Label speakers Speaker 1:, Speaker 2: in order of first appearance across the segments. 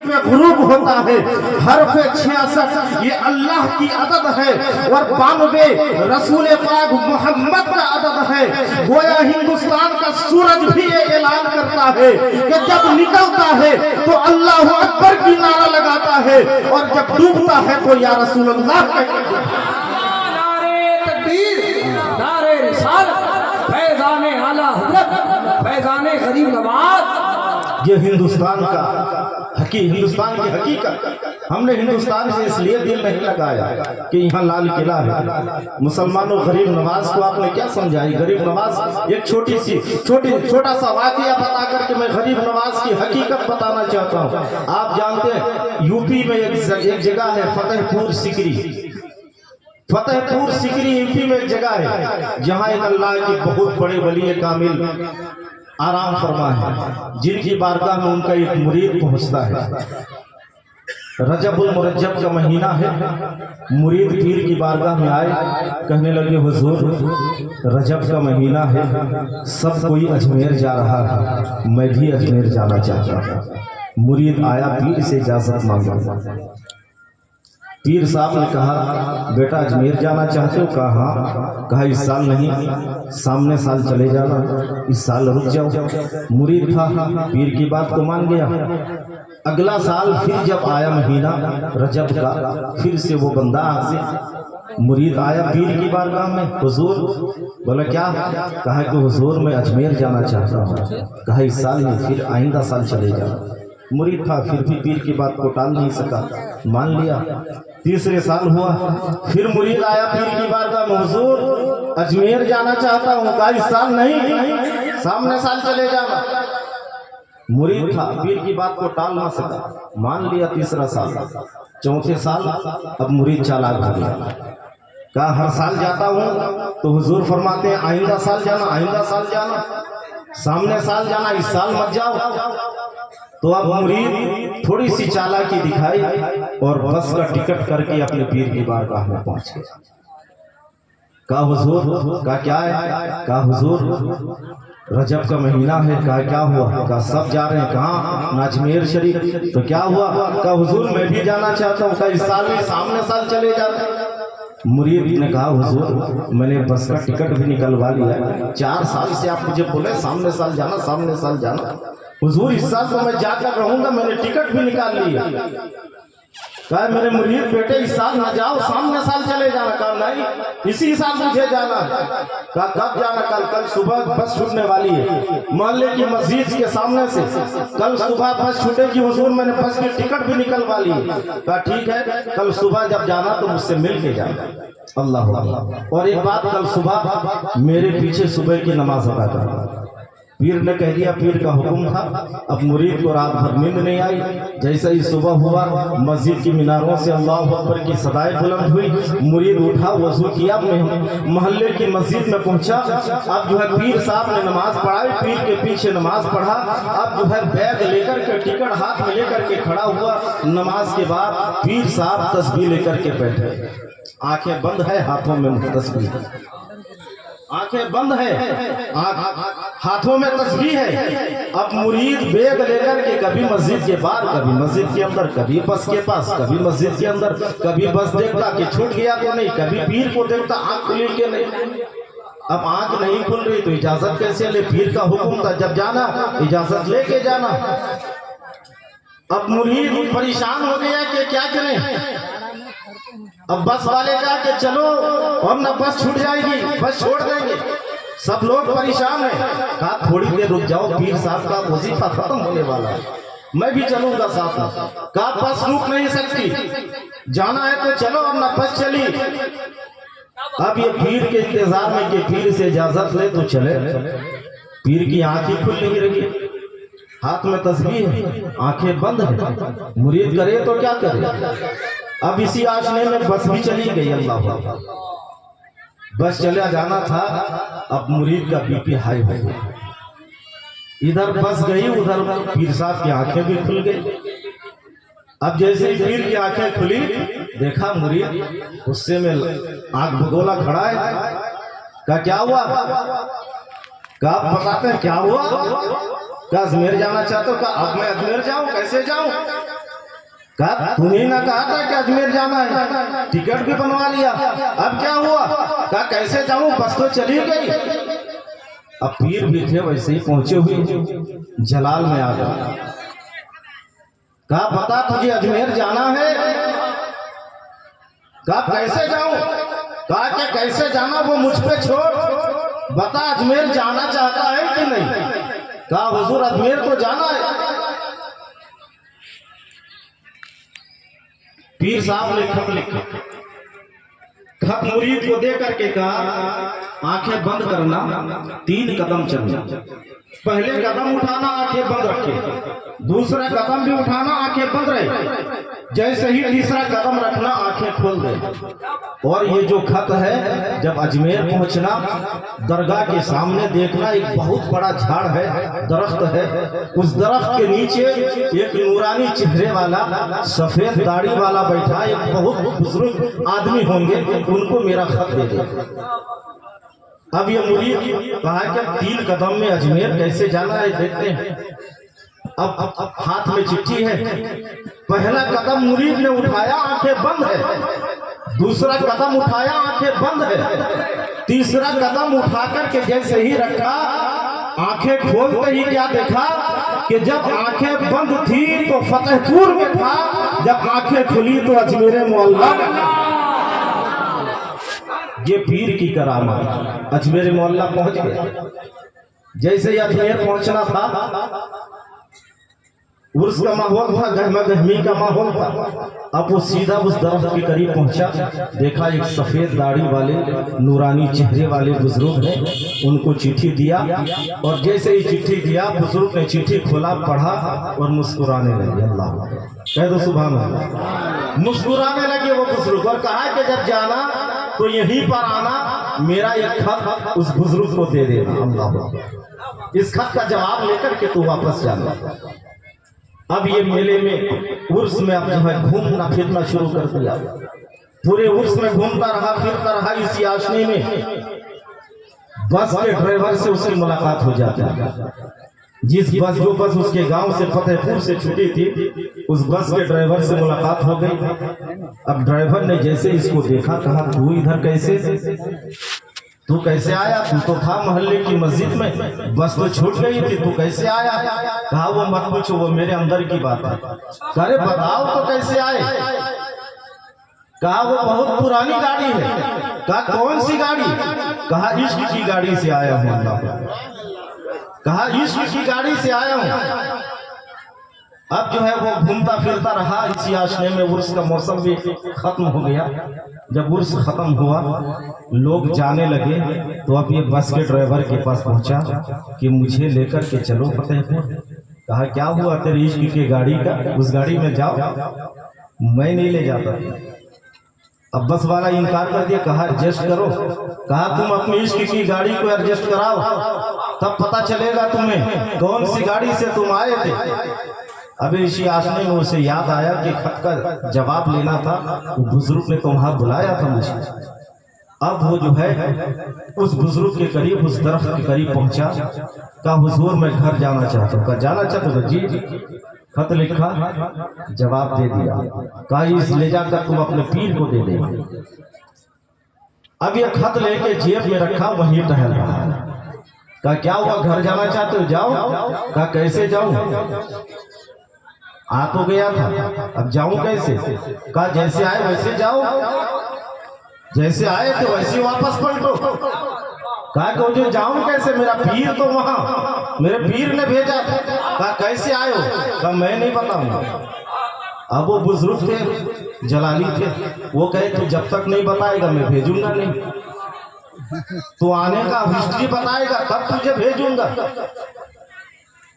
Speaker 1: में गुरूब होता है। हरफ 66 ये अल्लाह की अदद है और 92 रसूल पाक मोहम्मद का अदद है। गोया हिंदुस्तान का सूरज भी ये ऐलान करता है कि जब निकलता है तो अल्लाह अकबर की नारा लगाता है और जब डूबता है तो या रसूल अल्लाह कहता है।
Speaker 2: नारे तकबीर, नारे रिसालत, फैज़ाने आला हज़रत, फैज़ाने गरीब नवाज।
Speaker 1: ये हिंदुस्तान हिंदुस्तान की हकीकत हमने हिंदुस्तान से इसलिए दिल नहीं लगाया कि यहाँ लाल किला है। मुसलमानों गरीब नवाज को आपने क्या समझाई? गरीब नवाज एक छोटा सा वाकया बता करके मैं गरीब नवाज की हकीकत बताना चाहता हूँ। आप जानते हैं यूपी में एक जगह है फतेहपुर सिकरी। फतेहपुर सिकरी यूपी में एक जगह है जहाँ एक अल्लाह की बहुत बड़े वली कामिल आराम फरमा है, जिनकी बारगाह में उनका एक मुरीद पहुंचता है। रजबुल मुरज्जब का महीना है। मुरीद पीर की बारगाह में आए, कहने लगे हुजूर रजब का महीना है, सब कोई अजमेर जा रहा है, मैं भी अजमेर जाना चाहता हूँ। मुरीद आया, पीर से इजाजत मांगा। पीर साहब ने कहा बेटा अजमेर जाना चाहते हो? कहा हाँ। कहा इस साल नहीं, सामने साल चले जाना, इस साल रुक जाओ। मुरीद था, पीर की बात को मान गया। अगला साल फिर जब आया महीना रजब का, फिर से वो बंदा आगे मुरीद आया पीर की बारगाह में। हुजूर, बोला क्या? कहा कि हुजूर मैं अजमेर जाना चाहता हूँ। कहा इस साल नहीं, फिर आइंदा साल चले जाना। मुरीद था, फिर भी पीर की बात को टाल नहीं सका, मान लिया। तीसरे साल हुआ, फिर मुरीद आया पीर की बारगाह में, हुजूर अजमेर जाना चाहता हूँ। कहा इस साल नहीं, सामने साल चले जाना। मुरीद था, पीर की बात को टाल ना सका, मान लिया। तीसरा साल, चौथे साल अब मुरीद चालाक हो गया। कहा हर साल जाता हूँ तो हुजूर फरमाते हैं आइंदा साल जाना, आइंदा साल जाना, सामने साल जाना, इस साल मत जाओ। तो अब मुरीद थोड़ी सी चालाकी दिखाई और बस का टिकट करके अपने पीर की बारगाह में पहुंच गए। कहा हुजूर, कहा क्या है? कहा हुजूर रजब का महीना है। कहा क्या हुआ? कहा सब जा रहे हैं। कहाँ? अजमेर शरीफ। तो क्या हुआ? कहा हुजूर मैं भी जाना चाहता हूँ। कहा इस साल में, सामने साल चले जाते। मुरीद ने कहा हुजूर मैंने बस का टिकट भी निकलवा लिया, 4 साल से आप मुझे बोले सामने साल जाना, सामने साल जाना। हुजूर इस साल तो मैं जाकर रहूंगा, मैंने टिकट भी निकाल लिया। कहा मेरे मुरीद बेटे इस साल ना जाओ, सामने साल चले जाना। कहा नहीं, इसी साल मुझे जाना। कहा कब जाना? कल सुबह बस छूटने वाली है मोहल्ले की मस्जिद के सामने से, कल सुबह बस छूटेगी हुजूर, मैंने बस की टिकट भी निकलवा ली। कहा ठीक है, कल सुबह जब जाना तो मुझसे मिल के जाना। अल्लाह अल्लाह। और एक बात, कल सुबह मेरे पीछे सुबह की नमाज अदा करना। पीर ने कह दिया, पीर का हुक्म था। अब मुरीद को रात भर नींद नहीं आई। जैसे ही सुबह हुआ, मस्जिद की मीनारों से अल्लाह अकबर की सदाएं बुलंद हुई। मुरीद उठा, वजू किया, मोहल्ले की मस्जिद में पहुंचा। अब जो है पीर साहब ने नमाज पढ़ाई, पीर के पीछे नमाज पढ़ा। अब जो है बैग लेकर के, टिकट हाथ में लेकर के खड़ा हुआ। नमाज के बाद पीर साहब तस्बीह लेकर के बैठे, आंखें बंद है, हाथों में तस्बीह, आंखें बंद है, हाथों में तस्बीह है। अब मुरीद बैग लेकर के कभी मस्जिद के बाहर, कभी मस्जिद के अंदर, कभी बस के पास, कभी मस्जिद के अंदर, कभी बस देखता कि छूट गया तो नहीं, कभी पीर को देखता आंख खुली के नहीं। अब आंख नहीं खुल रही तो इजाजत कैसे ले? पीर का हुक्म था जब जाना इजाजत लेके जाना। अब मुरीद परेशान हो गया कि क्या करें। अब बस वाले कहा कि चलो अब ना बस छूट जाएगी, बस छोड़ देंगे। सब लोग परेशान हैं। कहा थोड़ी देर रुक जाओ, पीर साहब का वजीफा खत्म होने वाला है, मैं भी चलूंगा साथ में। कहा बस रुक नहीं सकती, जाना है तो चलो, अब ना बस चली। अब ये पीर के इंतजार में कि पीर से इजाजत ले तो चले। पीर की आंखें खुल नहीं रही, हाथ में तस्बीह है, आंखें बंद है। मुरीद करे तो क्या करे? अब इसी आशने में बस भी चली गई। अल्लाह, बस चला जाना था। अब मुरीद का बीपी हाई हो गया। इधर बस गई, उधर पीर साहब की आंखें भी खुल गई। अब जैसे पीर की आंखें खुली, देखा मुरीद गुस्से में आंख भगोला खड़ा है। कहा क्या हुआ? कहा बताते हैं क्या हुआ? कहा अजमेर जाना चाहते हो? कहा अब मैं अजमेर जाऊं, कैसे जाऊं? कहा तुम्ही ना कहा था कि अजमेर जाना है, टिकट भी बनवा लिया, अब क्या हुआ? कहा कैसे जाऊं, बस तो चली गई। अब पीर भी थे वैसे ही पहुंचे हुए जलाल में आ गए। कहा बता तुझे अजमेर जाना है? कहा कैसे जाऊं? कहा क्या कैसे जाना वो मुझ पे छोड़, बता अजमेर जाना चाहता है कि नहीं? कहा हुजूर अजमेर तो जाना है। पीर साहब ने खत लिखा, खत मुरीद को दे करके कहा आंखें बंद करना, 3 कदम चलना। पहले कदम उठाना आंखें बंद रखे, दूसरा कदम भी उठाना आंखें बंद रहे, जैसे ही तीसरा कदम रखना आंखें खोल दे। और ये जो खत है, जब अजमेर पहुंचना दरगाह के सामने देखना एक बहुत बड़ा झाड़ है, दरख्त है, उस दरख्त के नीचे एक नूरानी चेहरे वाला सफेद दाढ़ी वाला बैठा एक बहुत बुजुर्ग आदमी होंगे, उनको मेरा खत दे दे। अब ये मुरीद कहा कि 3 कदम में अजमेर कैसे जाना है देखते हैं। अब हाथ में चिट्ठी है, पहला कदम मुरीद ने उठाया आंखें बंद है, दूसरा कदम उठाया आंखें बंद है, तीसरा कदम उठाकर के जैसे ही रखा आंखें खोलते ही क्या देखा कि जब आंखें बंद थी तो फतेहपुर में था, जब आंखें खुली तो अजमेर मोहल्ला में था। ये पीर की करामत, अजमेर मोहल्ला पहुंच गया। जैसे ही अजमेर पहुंचना था, उर्स का माहौल था, गहमा गहमी का माहौल था। अब वो सीधा उस दरख्त के करीब पहुंचा, देखा एक सफेद दाढ़ी वाले नूरानी चेहरे वाले बुजुर्ग हैं, उनको चिट्ठी दिया। और जैसे ही चिट्ठी दिया, बुजुर्ग ने चिट्ठी खोला, पढ़ा और मुस्कुराने लगे। अल्लाह कह दो सुभान अल्लाह। मुस्कुराने लगे वो बुजुर्ग और कहा कि जब जाना तो यहीं पर आना, मेरा एक खत उस बुजुर्ग को दे देना। अल्लाह, इस खत का जवाब लेकर के तू वापस जाना। अब ये मेले में उर्स में अब जो है घूमना फिरना शुरू कर दिया। पूरे उर्स में घूमता रहा, फिरता रहा। इस याचने में बस के ड्राइवर से उसकी मुलाकात हो जाती है। जो बस उसके गांव से फतेहपुर से छुटी थी, उस बस के ड्राइवर से मुलाकात हो गई। अब ड्राइवर ने जैसे इसको देखा, कहा तू इधर कैसे, तू कैसे आया? तू तो था मोहल्ले की मस्जिद में, बस तो छूट गई थी, तू कैसे आया? कहा वो मत पूछो, वो मेरे अंदर की बात है। अरे बताओ तो कैसे आए? कहा वो बहुत पुरानी गाड़ी है। कहा कौन सी गाड़ी? कहा इश्क की गाड़ी से आया हूँ। कहा इश्क की गाड़ी से आया हूँ। अब जो है वो घूमता फिरता रहा इस याचने में। उर्स का मौसम भी खत्म हो गया। जब उर्स खत्म हुआ, लोग जाने लगे, तो अब ये बस के ड्राइवर के पास पहुंचा कि मुझे लेकर के चलो फतेहपुर। कहा क्या हुआ तेरे इश्क की गाड़ी का, उस गाड़ी में जाओ। मैं नहीं ले जाता। अब बस वाला इनकार कर दिया, कहा एडजस्ट करो। कहा तुम अपनी इश्क की गाड़ी को एडजस्ट कराओ, तब पता चलेगा तुम्हें कौन सी गाड़ी से तुम आए थे। अभी इसी आसने में उसे याद आया कि खत का जवाब लेना था, वो बुजुर्ग ने तो वहां बुलाया था मुझे। अब वो जो है उस बुजुर्ग के करीब, उस दरख्त के करीब पहुंचा। कहा हुजूर मैं घर जाना चाहता हूँ। कहा जाना चाहते हो? जी। खत लिखा, जवाब दे दिया। कहा इस ले जाकर तुम अपने पीर को दे दे। अब ये खत लेके जेब में रखा, वहीं टहल रहा। कहा क्या हुआ, घर जाना चाहते हो? जाओ। कहा कैसे जाऊं? आ तो गया था, अब जाऊं कैसे? कहा जैसे आए वैसे जाओ, जैसे आए थे वैसे वापस पलटो। कहा कि जो जाऊं कैसे, मेरा पीर तो वहां, मेरे पीर ने भेजा। कहा कैसे आए हो? कहा मैं नहीं बताऊंगा। अब वो बुजुर्ग थे, जलाली थे, वो कहे तू जब तक नहीं बताएगा मैं भेजूंगा नहीं। तू आने का हिस्ट्री बताएगा तब तुझे भेजूंगा।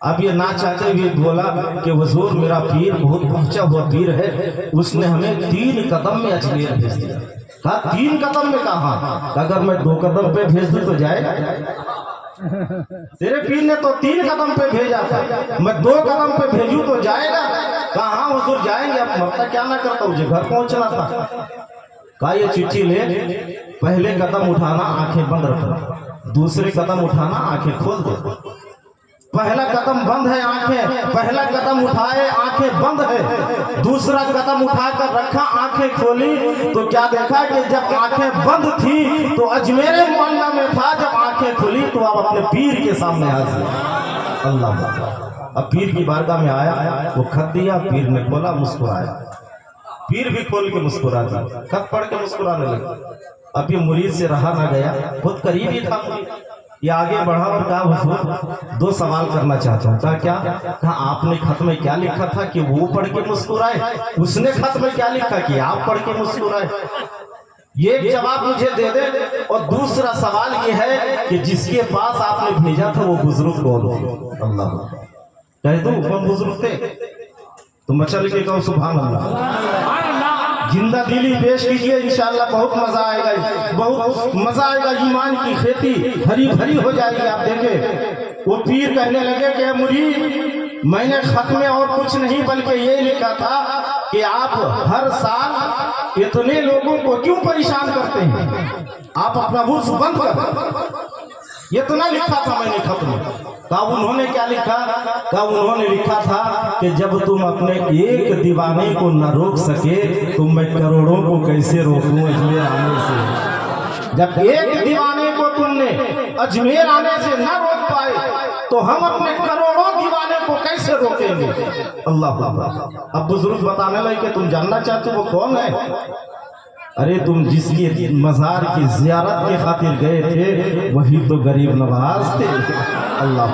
Speaker 1: अब ये ना चाहते हुए बोला कि हुजूर मेरा पीर बहुत पहुंचा हुआ पीर है, उसने हमें 3 कदम में अजमेर भेज दिया। कहा 3 कदम में? कहा अगर मैं 2 कदम पे भेज दूं तो जाएगा? तेरे पीर ने तो 3 कदम पे भेजा था, मैं 2 कदम पे भेजूं तो जाएगा? कहा हुजूर जाएंगे, अब मरता क्या ना करता, मुझे घर पहुंचना था। कहा ये चिट्ठी ले, पहले कदम उठाना आंखें बंद रखना, दूसरे कदम उठाना आंखें खोल दो। पहला कदम बंद है आंखें, पहला कदम उठाए आंखें बंद है, दूसरा कदम उठाकर रखा आंखें खोली तो क्या देखा कि जब आंखें बंद थी तो अजमेर मोहल्ला में था, जब आंखें खुली तो अब अपने पीर के सामने हाजिर। अल्लाह। अब पीर की बारगाह में आया, वो खत दिया, पीर ने खोला, मुस्कुराया, पीर भी खोल के मुस्कुरा दिया, खत पढ़ के मुस्कुराने लगे। अब ये मुरीद से रहा ना गया, बहुत करीब ही था मुरीद। ये आगे बढ़ा और कहा हुजूर 2 सवाल करना चाहता हूँ। कहा क्या? कहा आपने खत में क्या लिखा था कि वो पढ़ के मुस्कुराए, उसने खत में क्या लिखा कि आप पढ़ के मुस्कुराए? ये जवाब मुझे दे दे। और दूसरा सवाल ये है कि जिसके पास आपने भेजा था वो बुजुर्ग कौन थे? अल्लाह। कह दो कौन बुजुर्ग थे? तो मचल के कहो सुभान अल्लाह। जिंदा दिली पेश कीजिए, इंशाअल्लाह बहुत मजा आएगा, बहुत मजा आएगा। ईमान की खेती हरी भरी हो जाएगी। आप देखें वो पीर कहने लगे कि मुरीद, मैंने खत में और कुछ नहीं बल्कि ये लिखा था कि आप हर साल इतने लोगों को क्यों परेशान करते हैं, आप अपना बुर्स बंद कर। इतना लिखा था मैंने खत में। कहा उन्होंने क्या लिखा? कहा उन्होंने लिखा था कि जब तुम अपने एक दीवाने को न रोक सके तो मैं करोड़ों को कैसे रोकूं अजमेर आने से। जब एक दीवाने को तुमने अजमेर आने से न रोक पाए तो हम अपने करोड़ों दीवाने को कैसे रोकेंगे? अल्लाह। अब बुजुर्ग बताने लगे कि तुम जानना चाहते हो वो कौन है? अरे तुम जिसकी मजार की जियारत के खातिर गए थे वही तो गरीब नवाज थे। अल्लाह।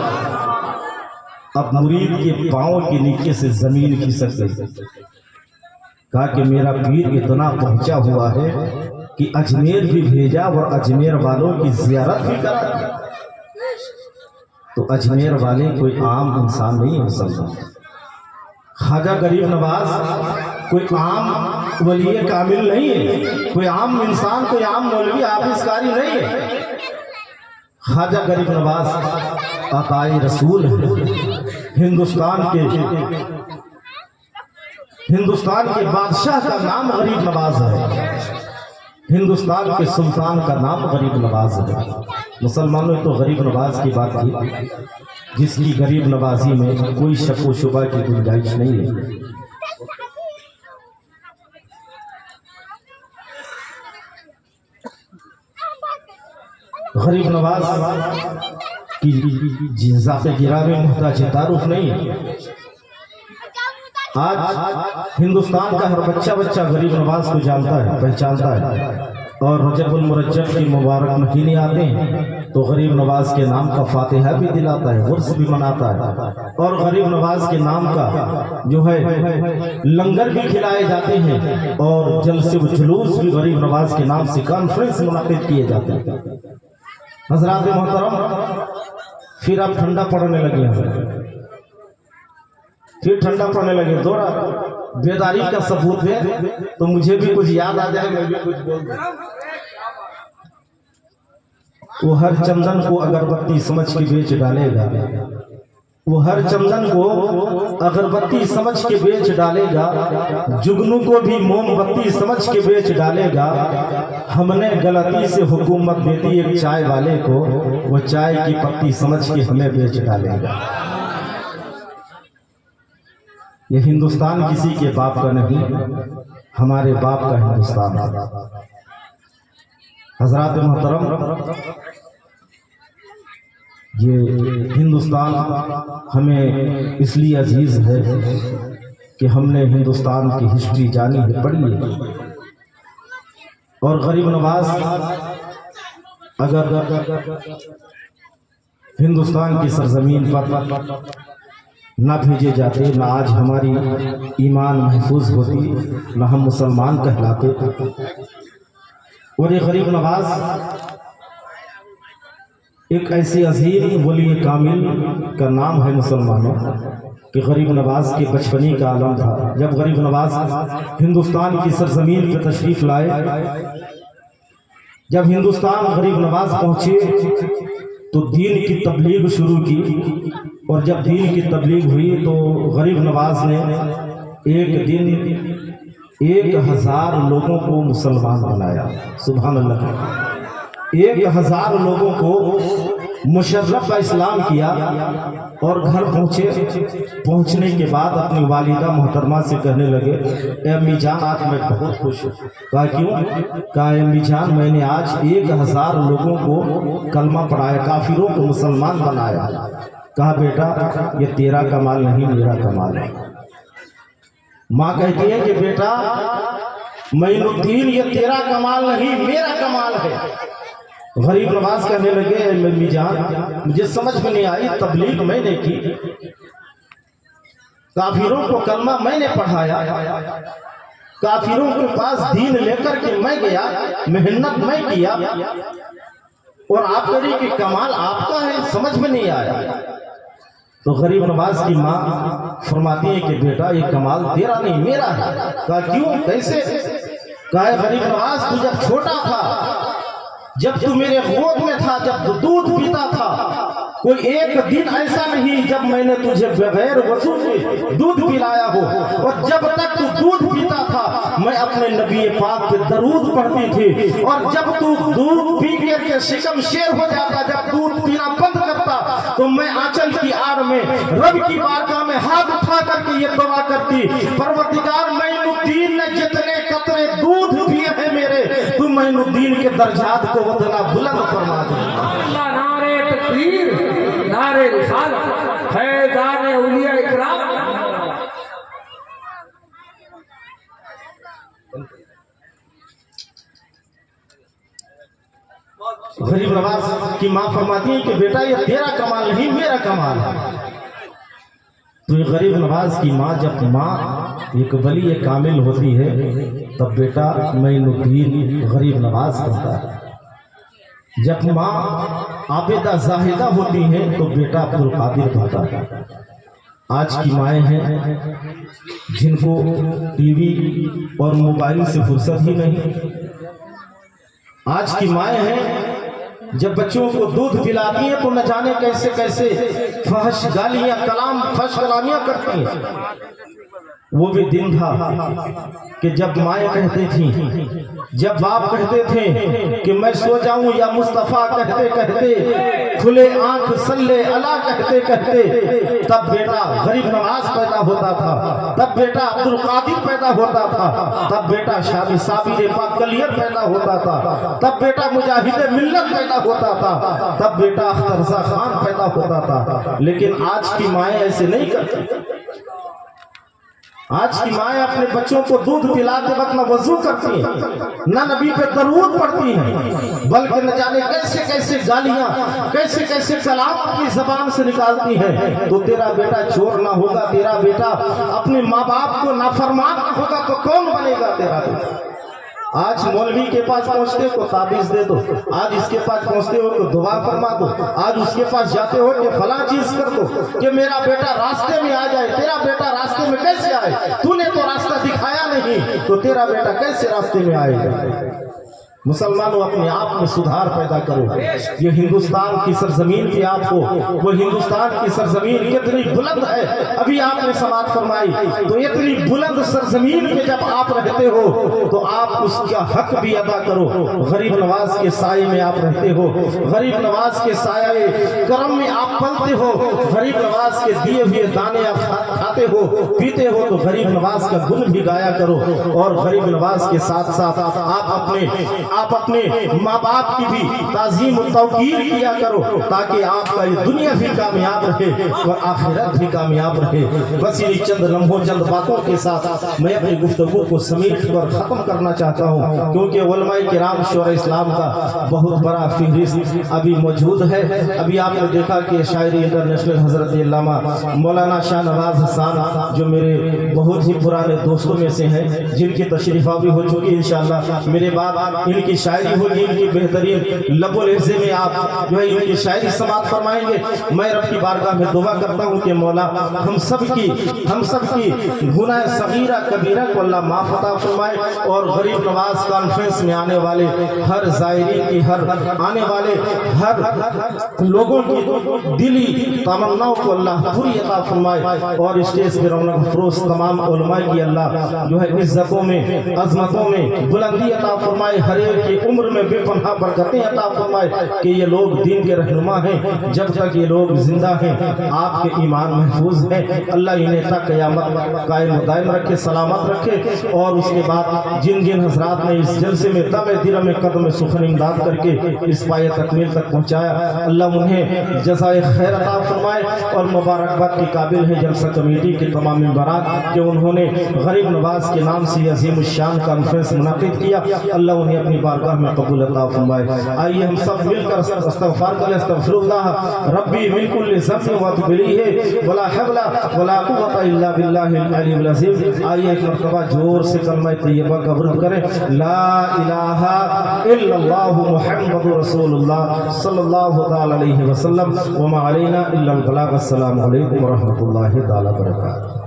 Speaker 1: अब मुरीद के पांव के नीचे से जमीन खिसक गई। कहा कि मेरा पीर इतना पहुंचा हुआ है कि अजमेर भी भेजा और अजमेर वालों की जियारत भी करा। तो अजमेर वाले कोई आम इंसान नहीं हो सकता। ख्वाजा गरीब नवाज कोई आम वली कामिल नहीं है, कोई आम इंसान, कोई आम मौलवी हाफिज़कारी नहीं है। ख्वाजा गरीब नवाज आकाए रसूल है। हिंदुस्तान के बादशाह का नाम गरीब नवाज है, हिंदुस्तान के सुल्तान का नाम गरीब नवाज है। मुसलमानों तो गरीब नवाज की बात की जिसकी गरीब नवाजी में कोई शक व शुबा की गुंजाइश नहीं है। गरीब नवाज की जिन्जात गिरावे मुहताज तारुफ नहीं है। आज हिंदुस्तान का हर बच्चा गरीब नवाज को जानता है, पहचानता है। और रजबुल मुरज्जब की मुबारक महीने आते हैं तो गरीब नवाज के नाम का फातिहा भी दिलाता है, उर्स भी मनाता है। और गरीब नवाज के नाम का जो है लंगर भी खिलाए जाते हैं और जलसे व जुलूस भी गरीब नवाज के नाम से कॉन्फ्रेंस मुनाकिद किए जाते हैं। हजरात मोहतरम, फिर अब ठंडा पड़ने लगे हैं, फिर ठंडा पड़ने लगे। दोरा बेदारी का सबूत है तो मुझे भी कुछ याद आ जाए, मैं भी कुछ बोल दूं। वो हर चंदन को अगरबत्ती समझ के बेच डालेगा, वो हर चंदन को अगरबत्ती समझ के बेच डालेगा, जुगनू को भी मोमबत्ती समझ के बेच डालेगा। हमने गलती से हुकूमत दे दी एक चाय वाले को, वो चाय की पत्ती समझ के हमें बेच डालेगा। ये हिंदुस्तान किसी के बाप का नहीं, हमारे बाप का हिंदुस्तान है। हजरात मोहतरम, ये हिंदुस्तान हमें इसलिए अजीज है कि हमने हिंदुस्तान की हिस्ट्री जानी है, पढ़ी है। और गरीब नवाज अगर हिंदुस्तान की सरजमीन पर ना भेजे जाते, ना आज हमारी ईमान महफूज होती, ना हम मुसलमान कहलाते। और ये गरीब नवाज एक ऐसी अजीम वली कामिल का नाम है मुसलमानों कि गरीब नवाज के बचपनी का आलम था। जब गरीब नवाज हिंदुस्तान की सरजमीन पर तशरीफ लाए, जब हिंदुस्तान गरीब नवाज पहुंचे तो दीन की तबलीग शुरू की। और जब दीन की तबलीग हुई तो गरीब नवाज ने एक दिन 1000 लोगों को मुसलमान बनाया। सुभान अल्लाह। 1000 लोगों को मुशर्रफ का इस्लाम किया और घर पहुँचे। पहुँचने के बाद अपनी वालिदा मोहतरमा से कहने लगे, ए अम्मी जान आज मैं बहुत खुश हूँ। कहा क्यों? कहा अम्मी जान मैंने आज 1000 लोगों को कलमा पढ़ाया, काफिरों को मुसलमान बनाया। कहा बेटा ये तेरा कमाल नहीं मेरा कमाल है। माँ कहती है कि बेटा मोइनुद्दीन ये तेरा कमाल नहीं मेरा कमाल है। गरीब नवाज कहने लगे, अम्मी जान मुझे समझ में नहीं आई, तबलीग मैंने की, काफिरों को कलमा मैंने पढ़ाया, काफिरों के पास दीन लेकर के मैं गया, मेहनत मैं किया, और आप कह रही कि कमाल आपका है, समझ में नहीं आया। तो गरीब नवाज की माँ फरमाती है कि बेटा ये कमाल तेरा नहीं मेरा है। कहा क्यों कैसे? कहा गरीब नवाज तू जब छोटा था, जब तू मेरे गोद में था, जब तू दूध पीता था, कोई एक दिन ऐसा नहीं जब मैंने तुझे बगैर वजू के दूध पिलाया हो। और जब तक तू दूध पीता था मैं अपने नबी पाक पे दरूद पढ़ती थी, और जब तू दूध पी के शिकम शेर हो जाता, जब दूध पीना बंद करता, तो मैं आंचल की आड़ में रब की बारगाह में हाथ उठा करके ये दुआ करती, परवरदिगार मोइनुद्दीन ने जितने कतरे दूध पिए हैं मेरे, तू मोइनुद्दीन के दर्जात को उतना बुलंद फरमा दे।
Speaker 2: नारे तकबीर, नारे रिसालत, फैज़ान औलिया इकराम।
Speaker 1: गरीब नवाज की माँ फरमाती है कि बेटा ये तेरा कमाल नहीं मेरा कमाल है। तो ये गरीब नवाज की माँ, जब माँ एक वली कामिल होती है तब बेटा मोइनुद्दीन गरीब नवाज कहता है। जब माँ आबिदा जाहिदा होती है तो बेटा अब्दुल कादिर कहता है। आज की माएँ हैं जिनको टीवी और मोबाइल से फुर्सत ही नहीं। आज की माएँ हैं जब बच्चों को दूध पिलाती हैं तो न जाने कैसे कैसे फहश गालियां फहश कलामियां करती हैं। वो भी दिन था कि जब माएँ कहती थी, जब बाप कहते थे कि मैं सो जाऊं या मुस्तफा कहते कहते, खुले आंख सल्ले अला कहते कहते, तब बेटा गरीब नवाज पैदा होता था, तब बेटा अब्दुल कादिर पैदा होता था, तब बेटा शादी साबिर पाकलियर पैदा होता था, तब बेटा मुजाहिद मिल्लत पैदा होता था, तब बेटा अख्तर रज़ा खान पैदा होता था। लेकिन आज की माएँ ऐसे नहीं करती। आज की माएँ अपने बच्चों को दूध पिलाते वक्त न वजू करती हैं, न नबी पे दरूद पढ़ती हैं, बल्कि न जाने कैसे कैसे गालियां, कैसे कैसे कलाम अपनी जबान से निकालती हैं। तो तेरा बेटा चोर ना होगा, तेरा बेटा अपने माँ बाप को नाफरमान ना होगा तो कौन बनेगा तेरा बेटा? आज मौलवी के पास पहुंचते हो तो ताबीज दे दो, आज इसके पास पहुंचते हो तो दुआ फरमा दो, आज उसके पास जाते हो कि फला चीज कर दो कि मेरा बेटा रास्ते में आ जाए। तेरा बेटा रास्ते में कैसे आए? तूने तो रास्ता दिखाया नहीं, तो तेरा बेटा कैसे रास्ते में आएगा? मुसलमानों अपने आप में सुधार पैदा करो। ये हिंदुस्तान की सरजमीन की आप हो, वो हिंदुस्तान की सरजमीन कितनी बुलंद है अभी आपने समाप्त फरमाई। तो इतनी बुलंद सरजमीन पे जब आप रहते हो तो आप उसका हक भी अदा करो। गरीब नवाज के साये में आप रहते हो, गरीब नवाज के साये करम में आप पलते हो, गरीब नवाज के दिए हुए दाने आप खाते हो पीते हो, तो गरीब नवाज का गुण भी गाया करो। और गरीब नवाज के साथ साथ आप अपने माँ बाप की भी ताज़ीम और तौकीर किया करो, ताकि आपका ये दुनिया भी कामयाब रहे और आखिरत भी कामयाब रहे। बस ये चंद लम्हों चंद बातों के साथ मैं अपनी गुफ्तगू को समेट कर ख़त्म करना चाहता हूँ, क्योंकि उलमाए किराम शोर इस्लाम का बहुत बड़ा फहरिस्त अभी मौजूद है। अभी आपने देखा कि शायरी इंटरनेशनल हज़रत अल्लामा मौलाना शाह नवाज हसन जो मेरे बहुत ही पुराने दोस्तों में से हैं, जिनकी तशरीफ़ा भी हो चुकी है, इंशाअल्लाह मेरे बाद इनकी शायरी होगी, इनकी बेहतरीन लबो लहज़े में आप जो है इनकी शायरी समाप्त फरमाएंगे। मैं रब की बारगाह में दुआ करता हूँ कि मौला हम सब की गुनाह सगीरा कबीरा को अल्लाह माफ़ अता फरमाए, और गरीब नवाज कॉन्फ्रेंस में आने वाले हर ज़ायरीन की, हर आने वाले हर लोगों की दिली तमन्नाओं को अल्लाह पूरी अता फरमाए, और स्टेज पर रौनक अफरोज तमाम उलमा की अल्लाह जो है इज्जतों में अजमतों में बुलंदी अता फरमाए। हर एक की उम्र में बेपनाह बरकतें अता फरमाए कि ये लोग दीन के रहनुमा हैं। जब तक ये लोग जिंदा हैं आपके ईमान महफूज है। अल्लाह इन्हें तक क़यामत कायम दायम रखे, सलामत रखे। और उसके बाद जिन जिन हजरात ने इस जलसे में दम दिल में कदम सुखन इमदाद करके इस पाए तकमील तक पहुँचाया, अल्लाह उन्हें जज़ाए खैर अता फरमाए और मुबारकबाद के काबिल है जलसा कमेटी के तमाम मेंबरान कि उन्होंने गरीब नवाज के नाम से अजीम शान कॉन्फ्रेंस मुनाकिद किया। अल्लाह उन्हें अपनी बारगाह में कबूल अता फरमाए। आइए हम सब मिलकर इस्तग़फ़ार करें। अस्तग़फ़िरुल्लाह रब्बी मिन कुल्लि ज़ंबिन व अतूबु इलैहि वला हौला वला कुव्वता इल्ला बिल्लाहिल अलिय्यिल अज़ीम। आइए एक मरतबा जोर से कलमा तैयबा का वर्द करें, ला इलाहा इल्लल्लाहु मुहम्मदुर रसूलुल्लाह सल्लल्लाहु तआला अलैहि वसल्लम व मा अलैना इल्लल बलाग। अस्सलामु अलैकुम व रहमतुल्लाहि तआला व बरकातहू।